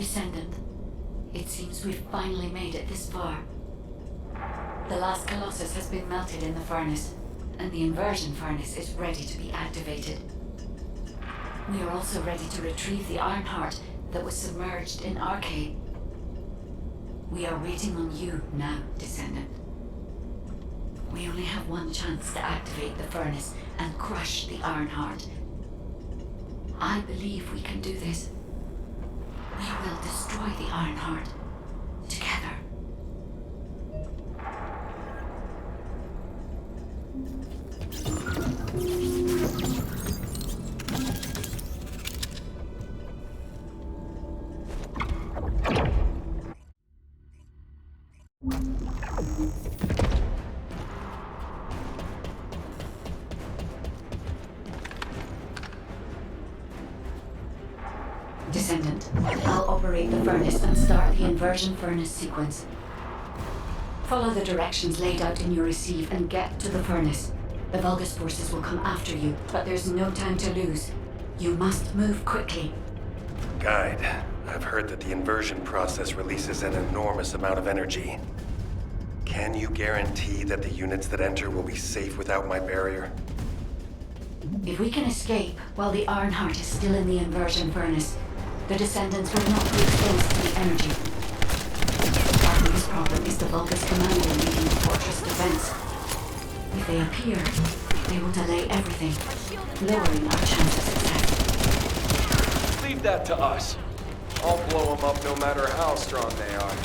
Descendant, it seems we've finally made it this far. The last Colossus has been melted in the furnace, and the inversion furnace is ready to be activated. We are also ready to retrieve the Ironheart that was submerged in Arcade. We are waiting on you now, Descendant. We only have one chance to activate the furnace and crush the Ironheart. I believe we can do this. We will destroy the Ironheart together. Descendant, I'll operate the furnace and start the inversion furnace sequence. Follow the directions laid out in your receive and get to the furnace. The Vulgus forces will come after you, but there's no time to lose. You must move quickly. Guide, I've heard that the inversion process releases an enormous amount of energy. Can you guarantee that the units that enter will be safe without my barrier? If we can escape while the Ironheart is still in the inversion furnace, the Descendants will not be exposed to the energy. Our biggest problem is the Vulgus commander leading the fortress defense. If they appear, they will delay everything, lowering our chance of success. Leave that to us. I'll blow them up no matter how strong they are.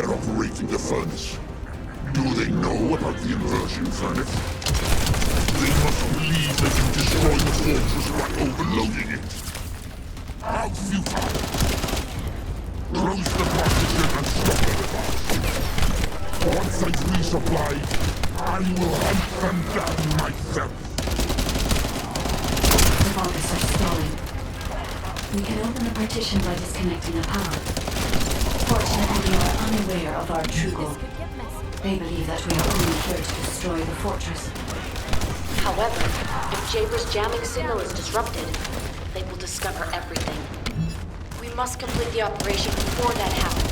Operating the furnace. Do they know about the inversion furnace? They must believe that you destroy the fortress by overloading it. How futile! Close the partition and stop the advance. Once I've resupplied, I will hunt them down myself. The Vulgus are stalling. We can open the partition by disconnecting the power. Fortunately, they are unaware of our true goal. They believe that we are only here to destroy the fortress. However, if Jaber's jamming signal is disrupted, they will discover everything. We must complete the operation before that happens.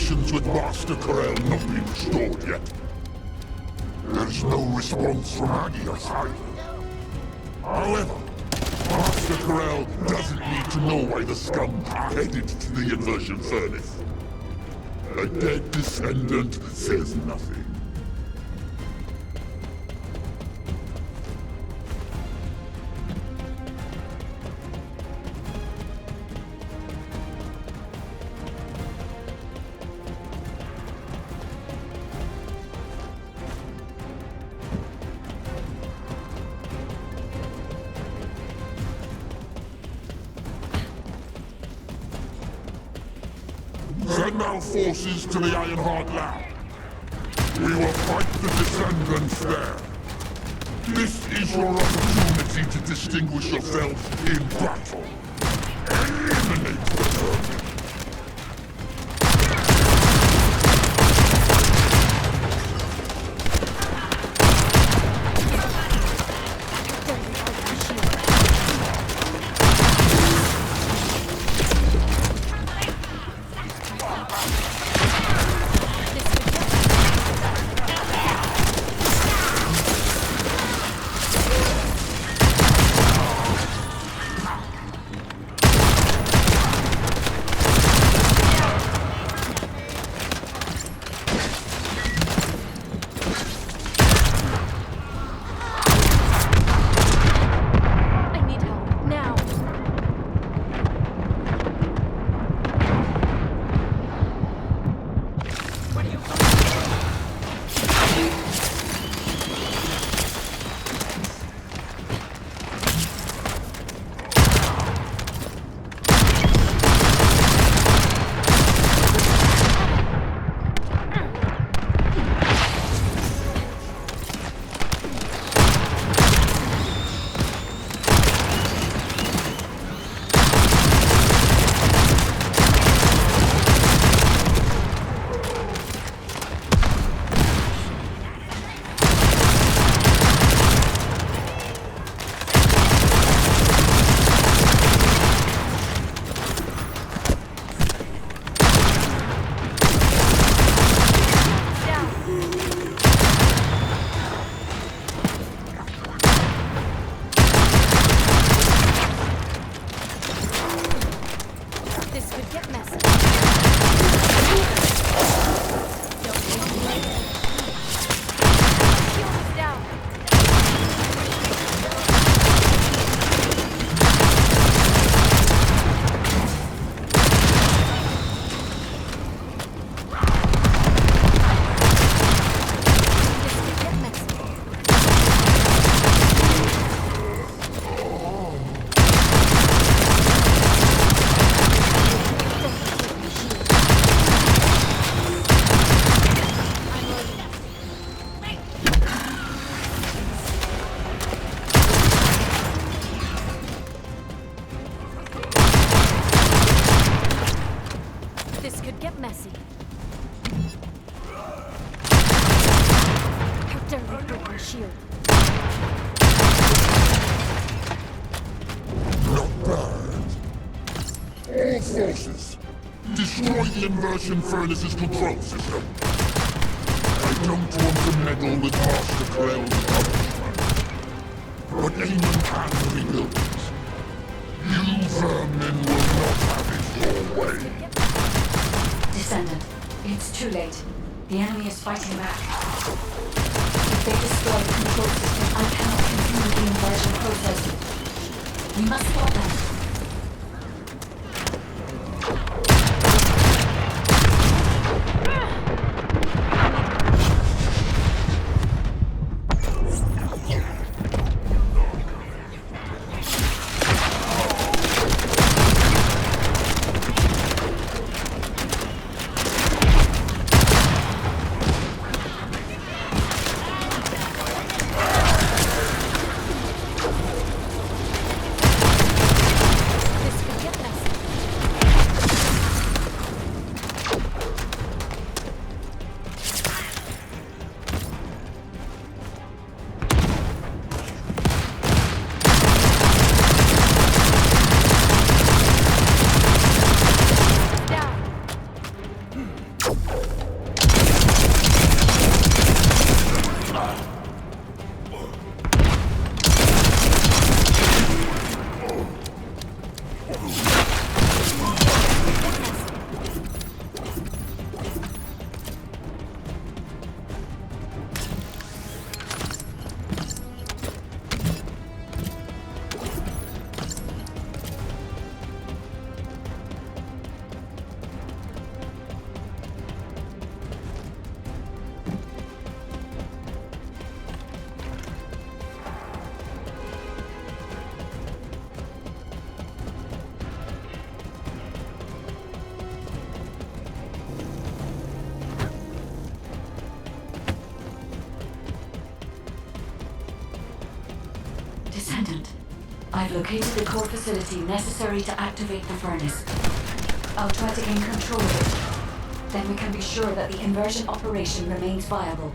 Communications with Master Corel not been restored yet. There's no response from Anais either. However, Master Corel doesn't need to know why the scum are headed to the inversion furnace. A dead Descendant says nothing. Send our forces to the Ironheart lab. We will fight the Descendants there. This is your opportunity to distinguish yourselves in battle. Eliminate the Terminal. shield. Not bad. All forces, destroy the inversion furnace's control system. I don't want to meddle with Master Corel's accomplishment, but Eamon can rebuild it. You vermin will not have it your way. Descendant, it's too late. The enemy is fighting back. If they destroy the control system, I cannot continue the inversion process. We must stop them. I've located the core facility necessary to activate the furnace. I'll try to gain control of it. Then we can be sure that the inversion operation remains viable.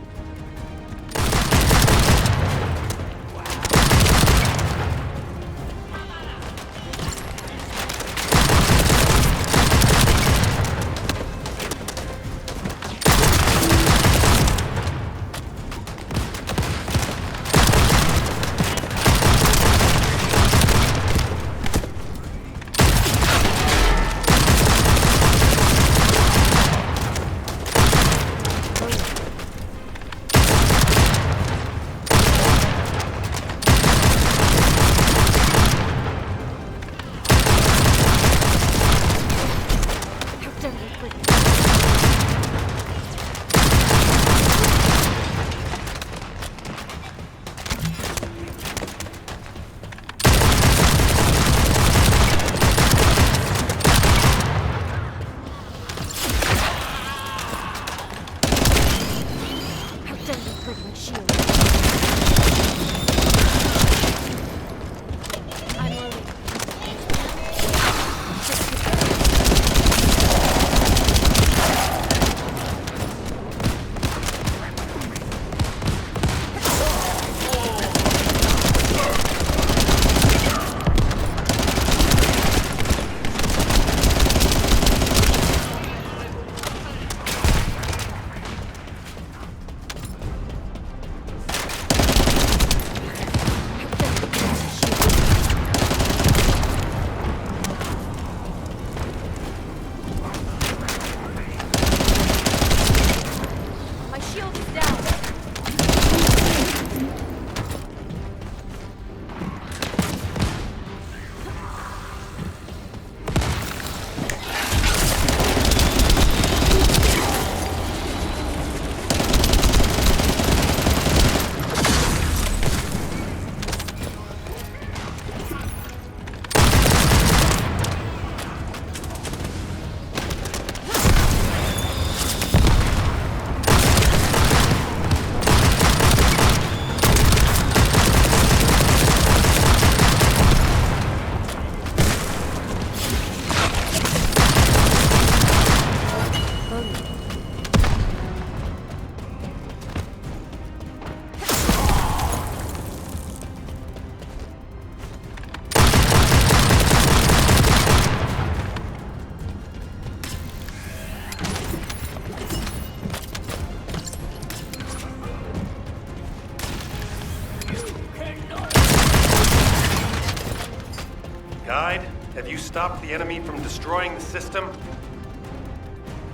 Guide, have you stopped the enemy from destroying the system?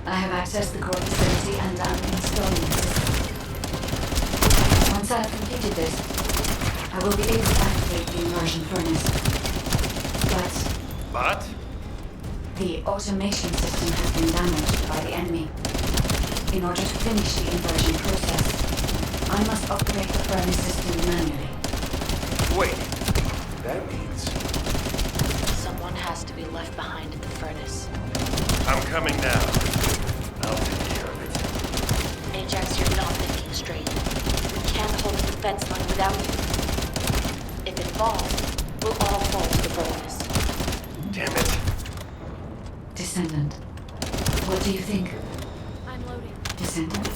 I have accessed the core facility and am installing the system. Once I have completed this, I will be able to activate the immersion furnace. But? The automation system has been damaged by the enemy. In order to finish the inversion process, I must operate the furnace system manually. Wait, that means... Someone has to be left behind in the furnace. I'm coming now. I'll take care of it. Ajax, you're not thinking straight. We can't hold the defense line without you. If it falls, we'll all fall to the furnace. Damn it. Descendant, what do you think? I'm loading. Descendant?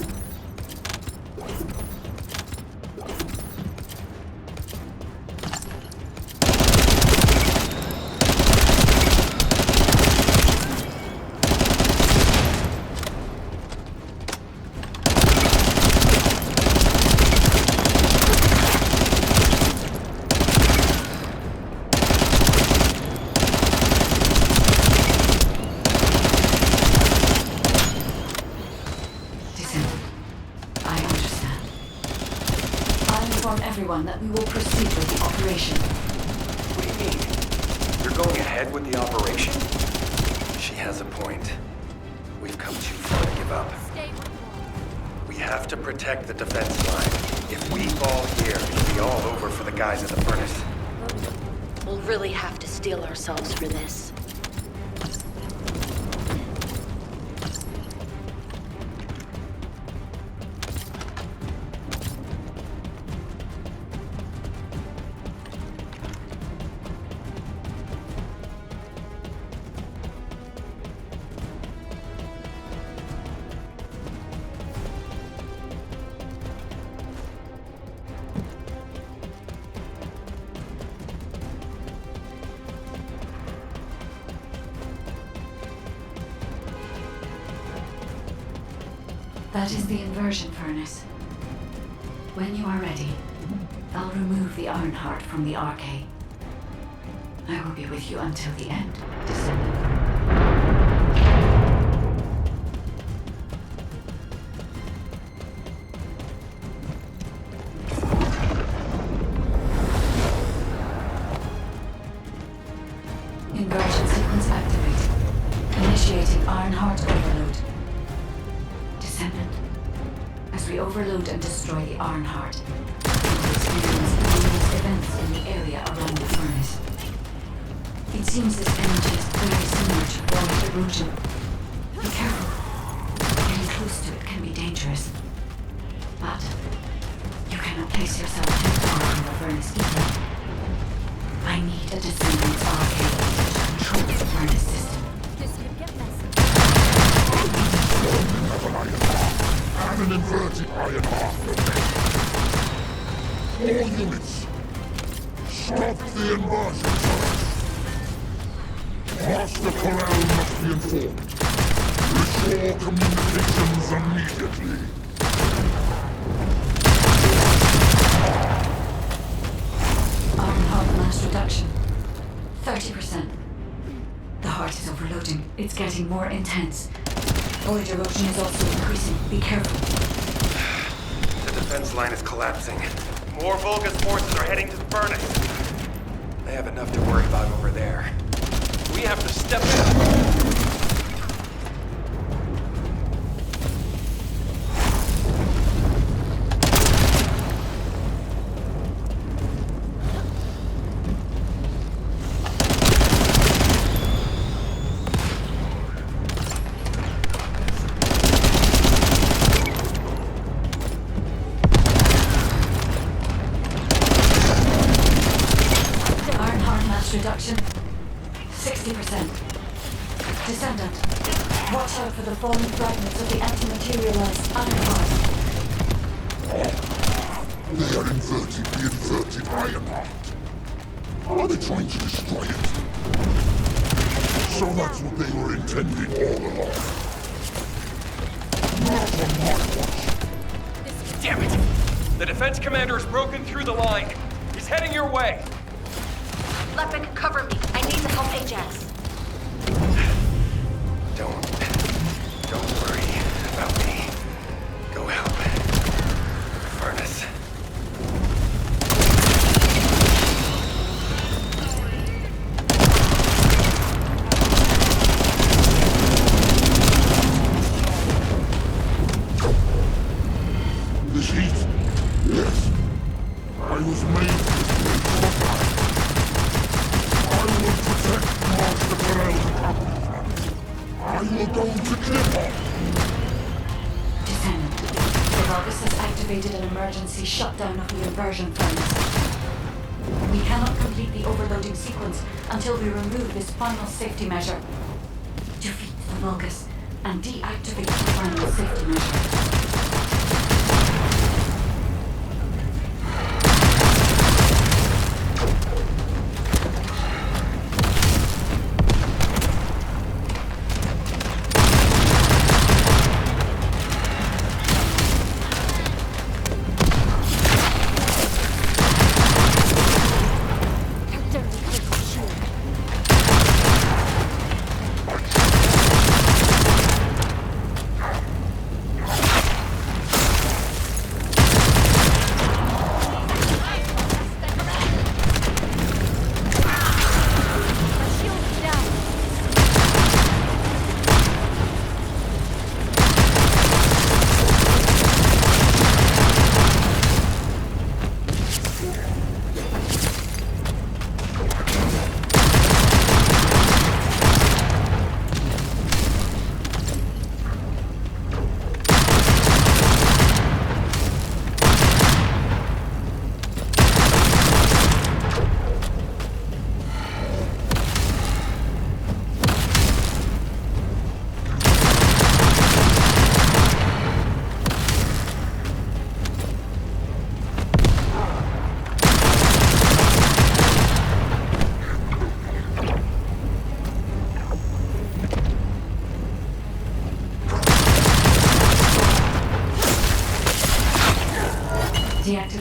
Everyone that we will proceed with the operation. What do you mean? You're going ahead with the operation? She has a point. We've come too far to give up. We have to protect the defense line. If we fall here, it'll be all over for the guys at the furnace. We'll really have to steel ourselves for this. That is the inversion furnace. When you are ready, I'll remove the Ironheart from the arcade. I will be with you until the end, Descendant. Inversion sequence activated. Initiating Ironheart overload. Descendant. As we overload and destroy the Ironheart, we will experience anomalous events in the area around the furnace. It seems this energy is very similar to void erosion. Be careful. Getting close to it can be dangerous. But you cannot place yourself too far from the furnace either. I need a Descendant's arcade to control the furnace system. This could get messy. And an inverted Ironheart. All units, stop the inversion furnace. Master Corral must be informed. Restore communications immediately. Ironheart mass reduction. 30%. The heart is overloading. It's getting more intense. Void erosion is also increasing. Be careful. The defense line is collapsing. More Vulgus forces are heading to the furnace. They have enough to worry about over there. We have to step in. Reduction 60%. Descendant, watch out for the falling fragments of the anti-materialized Ironheart. They are inverting the inverted Ironheart. Are they trying to destroy it? So that's what they were intending all along. Not on my watch. Damn it! The defense commander has broken through the line. He's heading your way. Lepic, cover me. I need to help Ajax. Don't worry about me. Go help. Furnace. This heat? Yes. I was made for this place. I will protect Master Corral's property. I will go to Clipper. Descendant, the Vulgus has activated an emergency shutdown of the inversion furnace. We cannot complete the overloading sequence until we remove this final safety measure. Defeat the Vulgus and deactivate the final safety measure.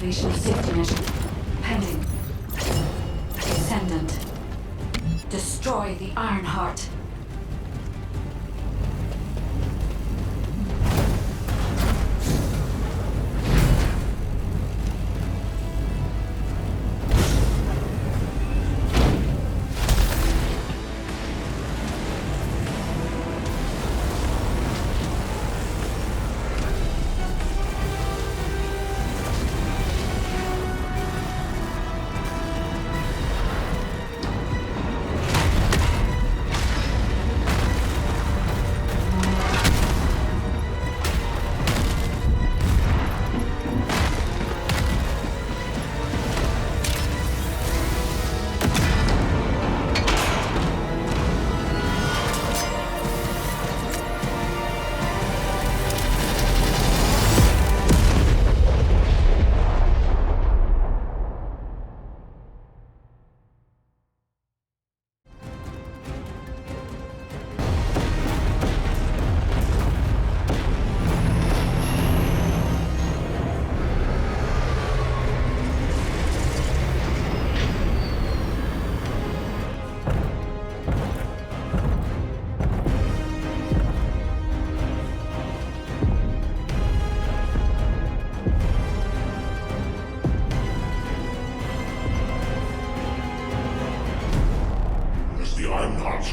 Activation of safety measure. Pending. Descendant. Destroy the Iron Heart.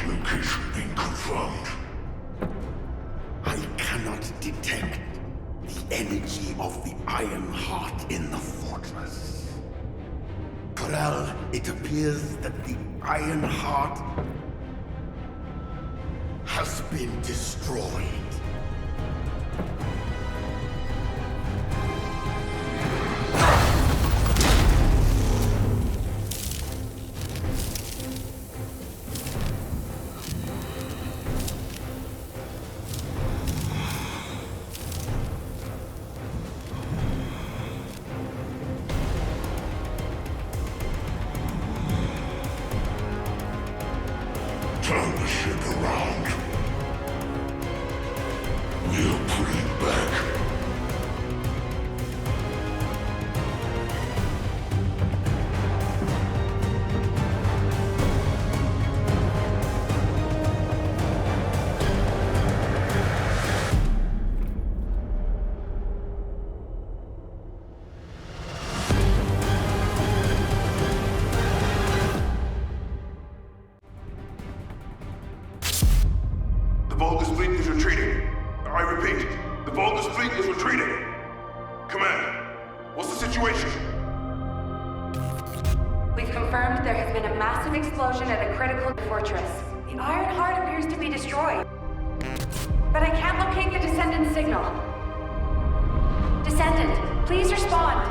Location being confirmed. I cannot detect the energy of the Iron Heart in the fortress. Corel, it appears that the Iron Heart has been destroyed. Turn the ship around. We'll put it back. The Vulgus fleet is retreating. I repeat, the Vulgus fleet is retreating. Command, what's the situation? We've confirmed there has been a massive explosion at a critical fortress. The Iron Heart appears to be destroyed. But I can't locate the Descendant signal. Descendant, please respond.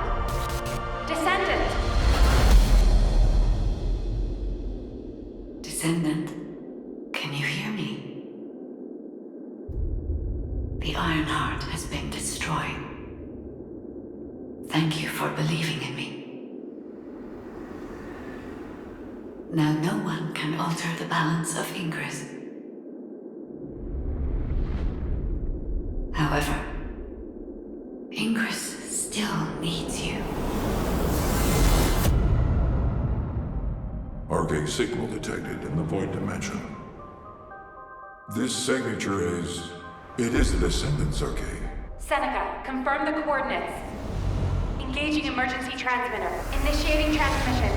Descendant! Descendant, can you hear me? The Iron Heart has been destroyed. Thank you for believing in me. Now no one can alter the balance of Ingress. However, Ingress still needs you. Arcane signal detected in the Void Dimension. This signature is... It is the Descendant's arcade. Seneca, confirm the coordinates. Engaging emergency transmitter. Initiating transmission.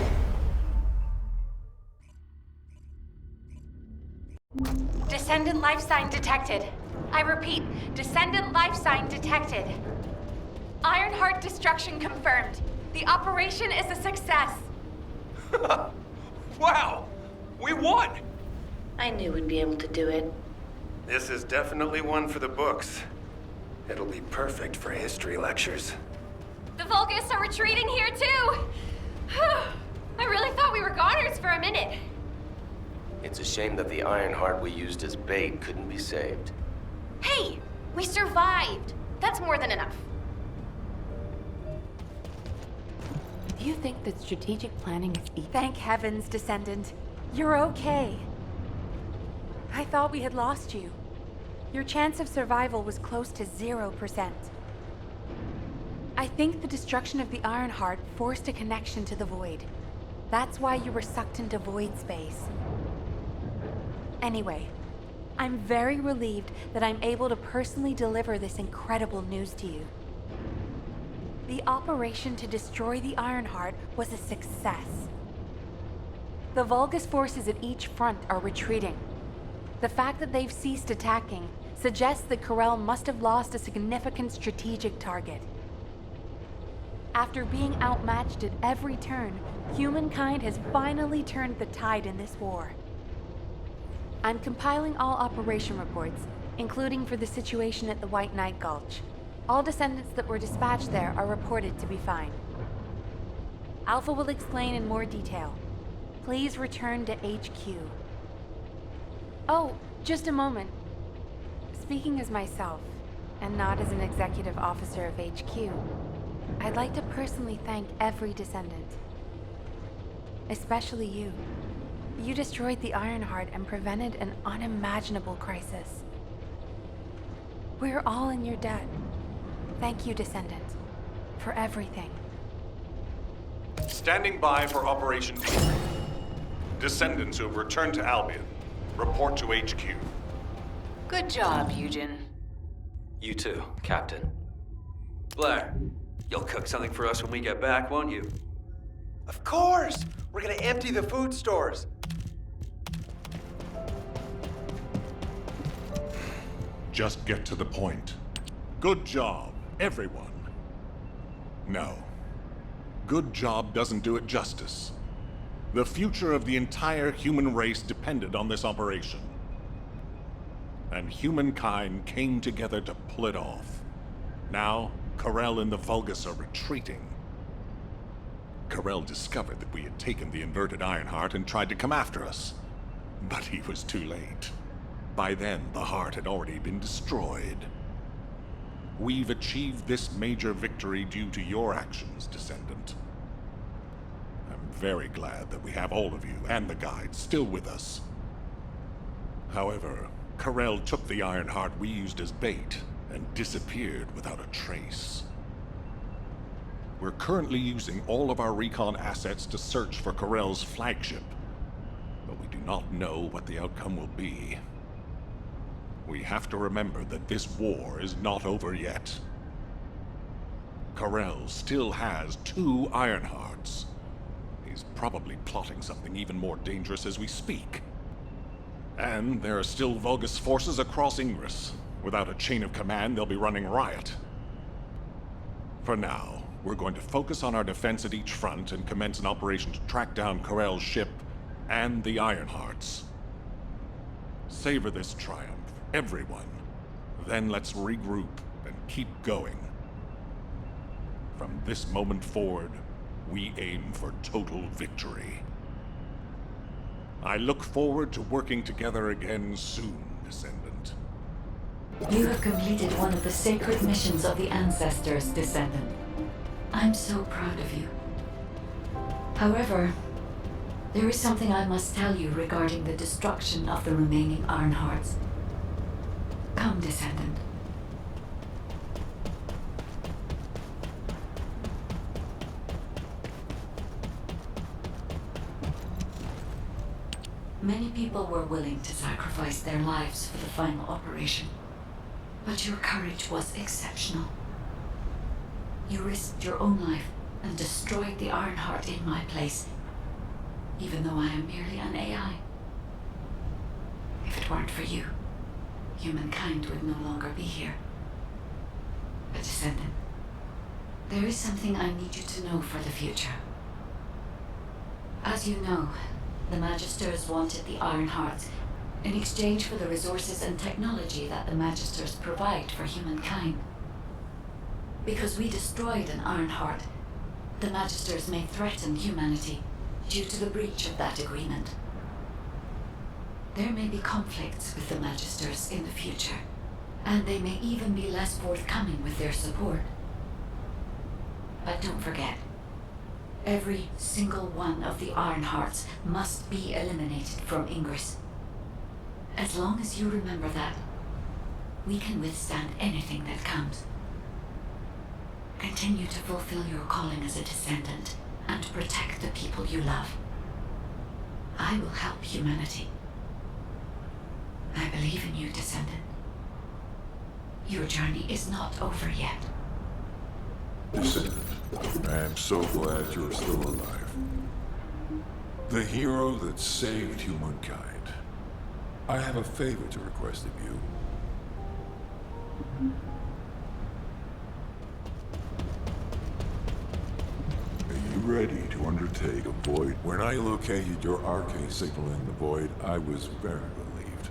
Descendant life sign detected. I repeat, Descendant life sign detected. Iron Heart destruction confirmed. The operation is a success. Wow! We won! I knew we'd be able to do it. This is definitely one for the books. It'll be perfect for history lectures. The Vulgus are retreating here too! I really thought we were goners for a minute. It's a shame that the Iron Heart we used as bait couldn't be saved. Hey! We survived! That's more than enough. Do you think that strategic planning is easy? Thank heavens, Descendant. You're okay. I thought we had lost you. Your chance of survival was close to 0%. I think the destruction of the Ironheart forced a connection to the Void. That's why you were sucked into void space. Anyway, I'm very relieved that I'm able to personally deliver this incredible news to you. The operation to destroy the Ironheart was a success. The Vulgus forces at each front are retreating. The fact that they've ceased attacking suggests that Corel must have lost a significant strategic target. After being outmatched at every turn, humankind has finally turned the tide in this war. I'm compiling all operation reports, including for the situation at the White Knight Gulch. All descendants that were dispatched there are reported to be fine. Alpha will explain in more detail. Please return to HQ. Oh, just a moment. Speaking as myself, and not as an executive officer of HQ, I'd like to personally thank every descendant. Especially you. You destroyed the Ironheart and prevented an unimaginable crisis. We're all in your debt. Thank you, Descendant, for everything. Standing by for Operation Debrief. Descendants who have returned to Albion, report to HQ. Good job, Eugen. You too, Captain. Blair, you'll cook something for us when we get back, won't you? Of course! We're gonna empty the food stores. Just get to the point. Good job, everyone. No. Good job doesn't do it justice. The future of the entire human race depended on this operation. And humankind came together to pull it off. Now, Corel and the Vulgus are retreating. Corel discovered that we had taken the inverted Ironheart and tried to come after us. But he was too late. By then, the heart had already been destroyed. We've achieved this major victory due to your actions, Descendant. I'm very glad that we have all of you and the guides still with us. However, Corel took the Ironheart we used as bait and disappeared without a trace. We're currently using all of our recon assets to search for Corel's flagship, but we do not know what the outcome will be. We have to remember that this war is not over yet. Corel still has 2 Ironhearts. He's probably plotting something even more dangerous as we speak. And there are still Vulgus forces across Ingress. Without a chain of command, they'll be running riot. For now, we're going to focus on our defense at each front and commence an operation to track down Corel's ship and the Ironhearts. Savor this triumph, everyone. Then let's regroup and keep going. From this moment forward, we aim for total victory. I look forward to working together again soon, Descendant. You have completed one of the sacred missions of the Ancestors, Descendant. I'm so proud of you. However, there is something I must tell you regarding the destruction of the remaining Ironhearts. Come, Descendant. Many people were willing to sacrifice their lives for the final operation, but your courage was exceptional. You risked your own life and destroyed the Ironheart in my place, even though I am merely an AI. If it weren't for you, humankind would no longer be here. But Descendant, there is something I need you to know for the future. As you know, the Magisters wanted the Ironhearts in exchange for the resources and technology that the Magisters provide for humankind. Because we destroyed an Ironheart, the Magisters may threaten humanity due to the breach of that agreement. There may be conflicts with the Magisters in the future, and they may even be less forthcoming with their support. But don't forget, every single one of the Ironhearts must be eliminated from Ingress. As long as you remember that, we can withstand anything that comes. Continue to fulfill your calling as a Descendant and protect the people you love. I will help humanity. I believe in you, Descendant. Your journey is not over yet. Descendant, I am so glad you're still alive. The hero that saved humankind. I have a favor to request of you. Are you ready to undertake a void? When I located your arcane signal in the void, I was very relieved.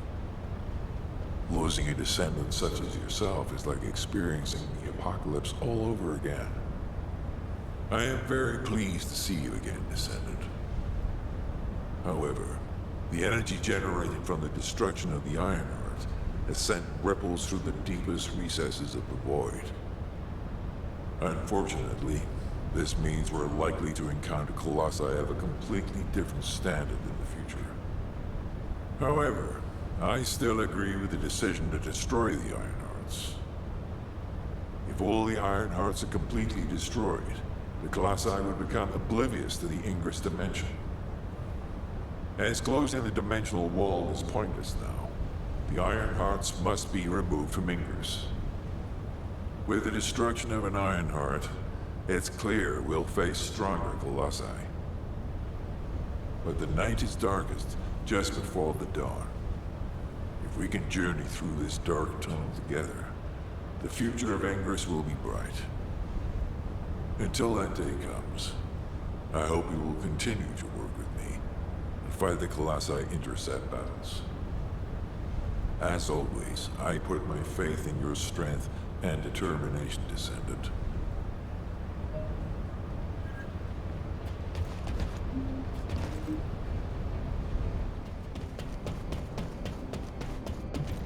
Losing a descendant such as yourself is like experiencing the apocalypse all over again. I am very pleased to see you again, Descendant. However, the energy generated from the destruction of the Ironheart has sent ripples through the deepest recesses of the void. Unfortunately, this means we're likely to encounter colossi of a completely different standard in the future. However, I still agree with the decision to destroy the Ironhearts. If all the Ironhearts are completely destroyed, the colossi would become oblivious to the Ingress dimension. As closing the dimensional wall is pointless now, the Ironhearts must be removed from Ingress. With the destruction of an Ironheart, it's clear we'll face stronger colossi. But the night is darkest just before the dawn. If we can journey through this dark tunnel together, the future of Ingress will be bright. Until that day comes, I hope you will continue to work with me and fight the colossi intercept battles. As always, I put my faith in your strength and determination, Descendant.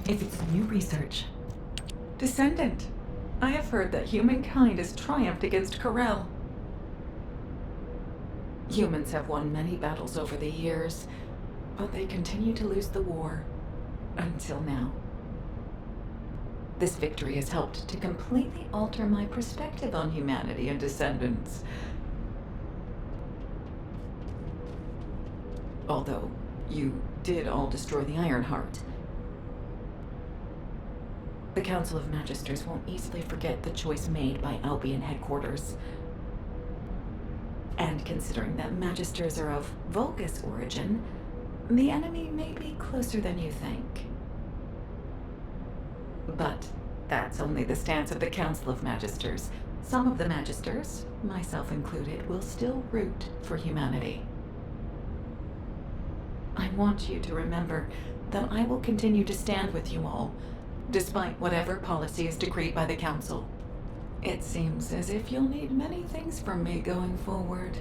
If it's new research. Descendant, I have heard that humankind has triumphed against Corel. Humans have won many battles over the years, but they continue to lose the war. Until now. This victory has helped to completely alter my perspective on humanity and Descendants. Although, you did all destroy the Ironheart. The Council of Magisters won't easily forget the choice made by Albion headquarters. And considering that Magisters are of Vulgus origin, the enemy may be closer than you think. But that's only the stance of the Council of Magisters. Some of the Magisters, myself included, will still root for humanity. I want you to remember that I will continue to stand with you all, despite whatever policy is decreed by the Council. It seems as if you'll need many things from me going forward.